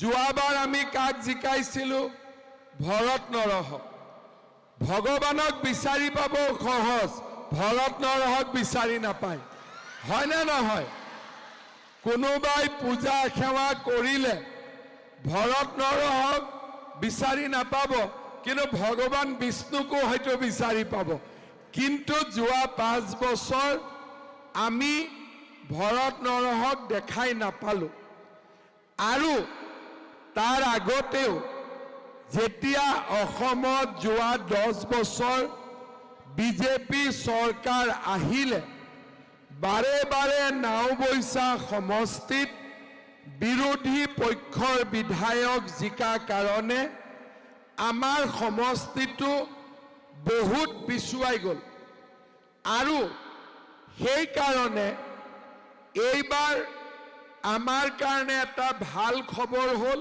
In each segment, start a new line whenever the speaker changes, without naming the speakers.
যোৱাবাৰ আমি কাক জিকাইছিলো? ভৰত নৰহক। ভগৱানক বিচাৰি পাব সহজ, ভৰত নৰহক বিচাৰি নাপায়, হয়নে নহয়? কোনোবাই পূজা সেৱা কৰিলে ভৰত নৰহক বিচাৰি নাপাব, কিন্তু ভগৱান বিষ্ণুকো হয়তো বিচাৰি পাব। কিন্তু যোৱা 5 বছৰ আমি ভৰত নৰহক দেখাই নাপালো। আৰু তাৰ আগতেও যেতিয়া অসমত যোৱা 10 বছৰ বিজেপি চৰকাৰ আহিলে, বাৰে বাৰে নাওবৈচা সমষ্টিত বিৰোধী পক্ষৰ বিধায়ক জিকা কাৰণে আমাৰ সমষ্টিটো বহুত পিছুৱাই গ'ল। আৰু সেইকাৰণে এইবাৰ আমাৰ কাৰণে এটা ভাল খবৰ হ'ল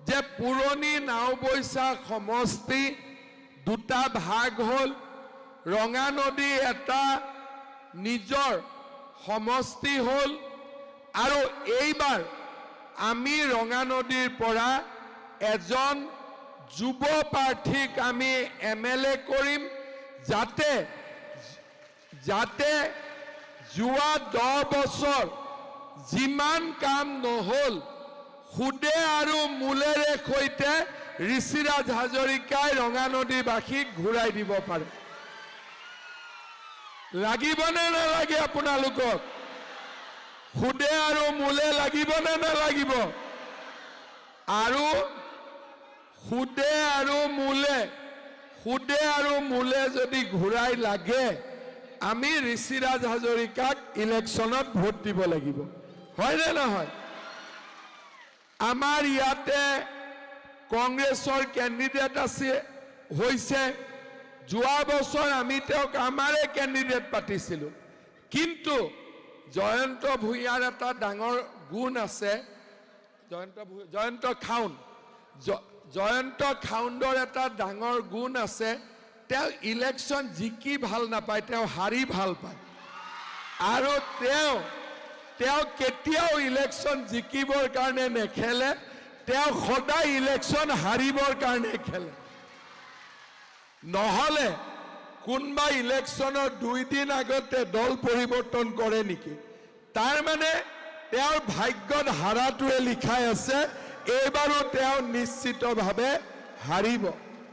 যে পুৰণি নাওবৈচা সমষ্টি দুটা ভাগ হ'ল, ৰঙানদী এটা নিজৰ সমষ্টি হ'ল। আৰু এইবাৰ আমি ৰঙানদীৰ পৰা এজন যুৱ প্ৰাৰ্থীক আমি MLA কৰিম, যাতে যোৱা 10 বছৰ যিমান কাম নহ'ল সুদে আৰু মূলেৰে সৈতে ঋষিৰাজ হাজৰিকাই ৰঙানদীবাসীক ঘূৰাই দিব পাৰে। লাগিবনে নালাগে আপোনালোকক? সুদে আৰু মূলে লাগিবনে নালাগিব? আৰু সুদে আৰু মূলে যদি ঘূৰাই লাগে, আমি ঋষিৰাজ হাজৰিকাক ইলেকশ্যনত ভোট দিব লাগিব, হয়নে নহয়? আমাৰ ইয়াতে কংগ্ৰেছৰ কেণ্ডিডেট হৈছে। যোৱা বছৰ আমি তেওঁক আমাৰে কেণ্ডিডেট পাতিছিলোঁ, কিন্তু জয়ন্ত ভূঞাৰ এটা ডাঙৰ গুণ আছে। জয়ন্ত খাউণ্ডৰ এটা ডাঙৰ গুণ আছে, তেওঁ ইলেকশ্যন জিকি ভাল নাপায়, তেওঁ হাৰি ভাল পায়। আৰু তেওঁ কেতিয়াও ইলেকশ্যন জিকিবৰ কাৰণে নেখেলে, তেওঁ সদায় ইলেকশ্যন হাৰিবৰ কাৰণে খেলে। নহ'লে কোনোবা ইলেকশ্যনৰ 2 দিন আগতে দল পৰিৱৰ্তন কৰে নেকি? তাৰমানে তেওঁৰ ভাগ্যত হাৰাটোৱে লিখাই আছে, এইবাৰো তেওঁ নিশ্চিতভাৱে হাৰিব।